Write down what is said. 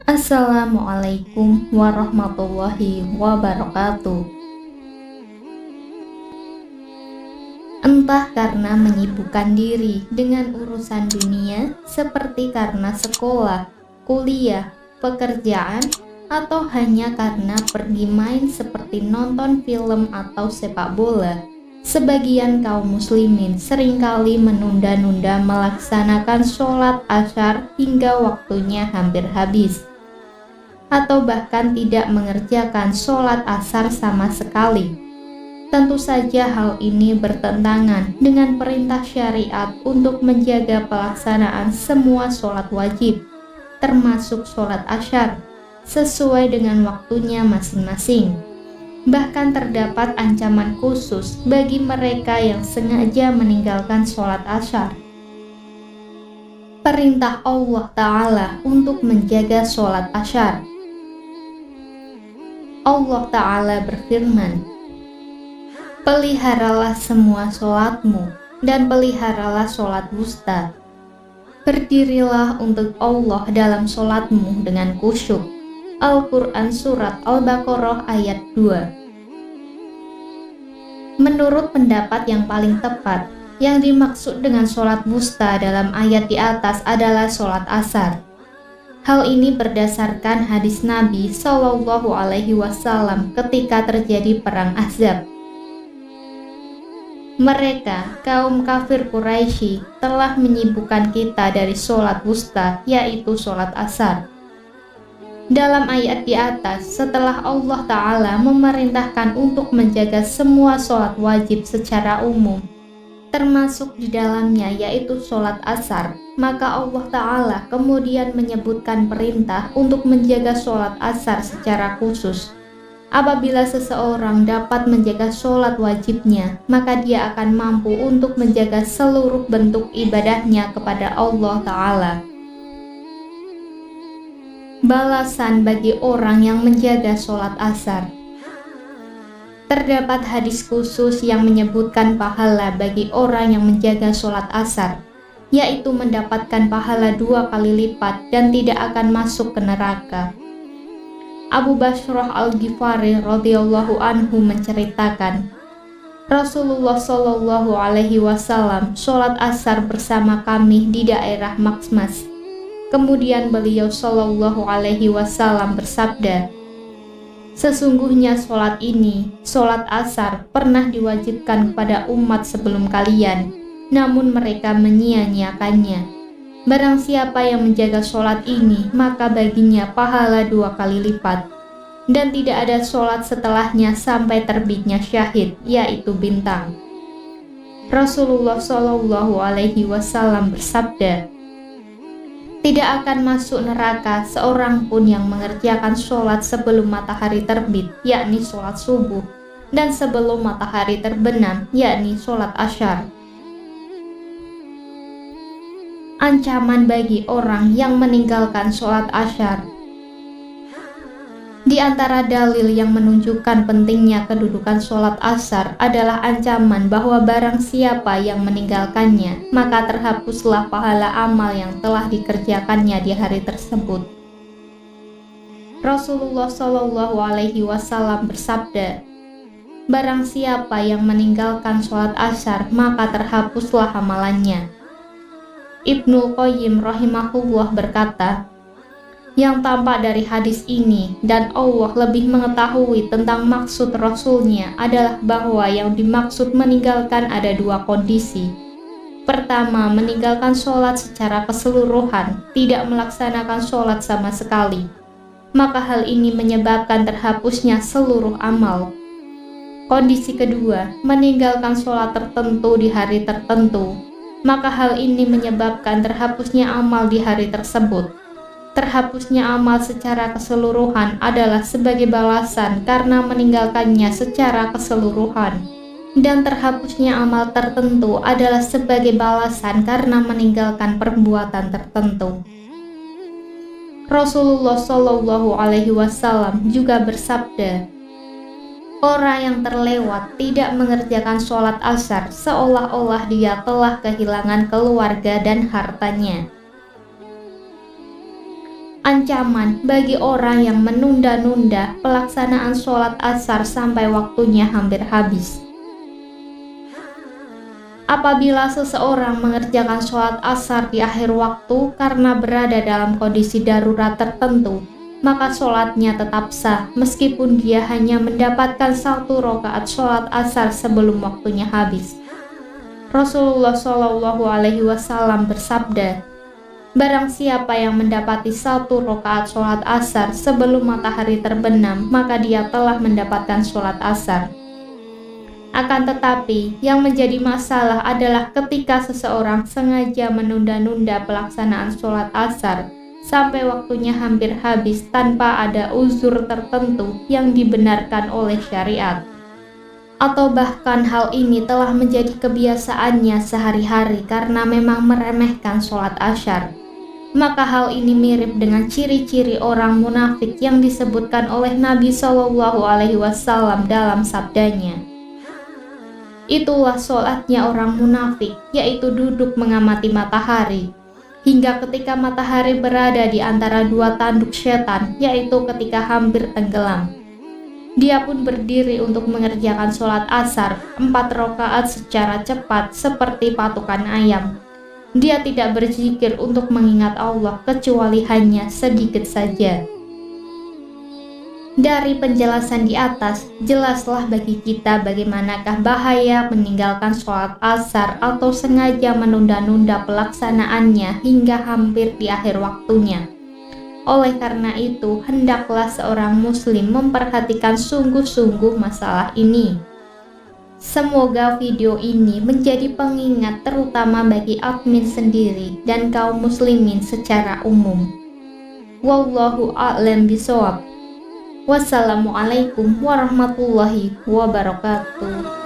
Assalamualaikum warahmatullahi wabarakatuh. Entah karena menyibukkan diri dengan urusan dunia seperti karena sekolah, kuliah, pekerjaan, atau hanya karena pergi main seperti nonton film atau sepak bola, sebagian kaum muslimin seringkali menunda-nunda melaksanakan sholat Asyar hingga waktunya hampir habis, atau bahkan tidak mengerjakan sholat asar sama sekali. Tentu saja hal ini bertentangan dengan perintah syariat untuk menjaga pelaksanaan semua sholat wajib, termasuk sholat asyar, sesuai dengan waktunya masing-masing. Bahkan terdapat ancaman khusus bagi mereka yang sengaja meninggalkan sholat asyar. Perintah Allah Ta'ala untuk menjaga sholat asyar. Allah Ta'ala berfirman, "Peliharalah semua sholatmu dan peliharalah sholat wusta. Berdirilah untuk Allah dalam sholatmu dengan khusyuk." Al-Quran Surat Al-Baqarah ayat 2. Menurut pendapat yang paling tepat, yang dimaksud dengan sholat wusta dalam ayat di atas adalah sholat asar. Hal ini berdasarkan hadis Nabi Shallallahu Alaihi Wasallam ketika terjadi perang Ahzab. Mereka, kaum kafir Quraisy, telah menyibukkan kita dari sholat wusta, yaitu sholat asar. Dalam ayat di atas, setelah Allah Ta'ala memerintahkan untuk menjaga semua sholat wajib secara umum, termasuk di dalamnya yaitu sholat asar, maka Allah Ta'ala kemudian menyebutkan perintah untuk menjaga sholat asar secara khusus. Apabila seseorang dapat menjaga sholat wajibnya, maka dia akan mampu untuk menjaga seluruh bentuk ibadahnya kepada Allah Ta'ala. Balasan bagi orang yang menjaga sholat asar. Terdapat hadis khusus yang menyebutkan pahala bagi orang yang menjaga sholat asar, yaitu mendapatkan pahala 2 kali lipat dan tidak akan masuk ke neraka. Abu Basrah Al-Ghifari radhiyallahu anhu menceritakan, Rasulullah Shallallahu Alaihi Wasallam sholat asar bersama kami di daerah Maksmas. Kemudian beliau Shallallahu Alaihi Wasallam bersabda, "Sesungguhnya sholat ini, sholat asar, pernah diwajibkan kepada umat sebelum kalian, namun mereka menyia-nyiakannya. Barang siapa yang menjaga sholat ini, maka baginya pahala 2 kali lipat. Dan tidak ada sholat setelahnya sampai terbitnya syahid, yaitu bintang." Rasulullah Shallallahu Alaihi Wasallam bersabda, "Tidak akan masuk neraka seorang pun yang mengerjakan sholat sebelum matahari terbit, yakni sholat subuh, dan sebelum matahari terbenam, yakni sholat asyar." Ancaman bagi orang yang meninggalkan sholat asyar. Di antara dalil yang menunjukkan pentingnya kedudukan sholat asar adalah ancaman bahwa barang siapa yang meninggalkannya, maka terhapuslah pahala amal yang telah dikerjakannya di hari tersebut. Rasulullah Shallallahu Alaihi Wasallam bersabda, "Barang siapa yang meninggalkan sholat asar, maka terhapuslah amalannya." Ibnu Qayyim rahimahullah berkata, yang tampak dari hadis ini dan Allah lebih mengetahui tentang maksud Rasulnya adalah bahwa yang dimaksud meninggalkan ada 2 kondisi. Pertama, meninggalkan sholat secara keseluruhan, tidak melaksanakan sholat sama sekali, maka hal ini menyebabkan terhapusnya seluruh amal. Kondisi kedua, meninggalkan sholat tertentu di hari tertentu, maka hal ini menyebabkan terhapusnya amal di hari tersebut. Terhapusnya amal secara keseluruhan adalah sebagai balasan karena meninggalkannya secara keseluruhan, dan terhapusnya amal tertentu adalah sebagai balasan karena meninggalkan perbuatan tertentu. Rasulullah Shallallahu Alaihi Wasallam juga bersabda, "Orang yang terlewat tidak mengerjakan sholat asar seolah-olah dia telah kehilangan keluarga dan hartanya." ancaman bagi orang yang menunda-nunda pelaksanaan sholat asar sampai waktunya hampir habis. Apabila seseorang mengerjakan sholat asar di akhir waktu karena berada dalam kondisi darurat tertentu, maka sholatnya tetap sah meskipun dia hanya mendapatkan 1 rakaat sholat asar sebelum waktunya habis. Rasulullah Shallallahu Alaihi Wasallam bersabda, barang siapa yang mendapati 1 rakaat sholat asar sebelum matahari terbenam, maka dia telah mendapatkan sholat asar. Akan tetapi, yang menjadi masalah adalah ketika seseorang sengaja menunda-nunda pelaksanaan sholat asar sampai waktunya hampir habis tanpa ada uzur tertentu yang dibenarkan oleh syariat. Atau bahkan hal ini telah menjadi kebiasaannya sehari-hari karena memang meremehkan sholat asyar. Maka hal ini mirip dengan ciri-ciri orang munafik yang disebutkan oleh Nabi Shallallahu Alaihi Wasallam dalam sabdanya. Itulah sholatnya orang munafik, yaitu duduk mengamati matahari, hingga ketika matahari berada di antara 2 tanduk setan, yaitu ketika hampir tenggelam. Dia pun berdiri untuk mengerjakan sholat asar 4 rakaat secara cepat seperti patukan ayam. Dia tidak berzikir untuk mengingat Allah kecuali hanya sedikit saja. Dari penjelasan di atas, jelaslah bagi kita bagaimanakah bahaya meninggalkan sholat asar atau sengaja menunda-nunda pelaksanaannya hingga hampir di akhir waktunya. Oleh karena itu, hendaklah seorang muslim memperhatikan sungguh-sungguh masalah ini. Semoga video ini menjadi pengingat terutama bagi admin sendiri dan kaum muslimin secara umum. Wallahu a'lam bishawab. Wassalamualaikum warahmatullahi wabarakatuh.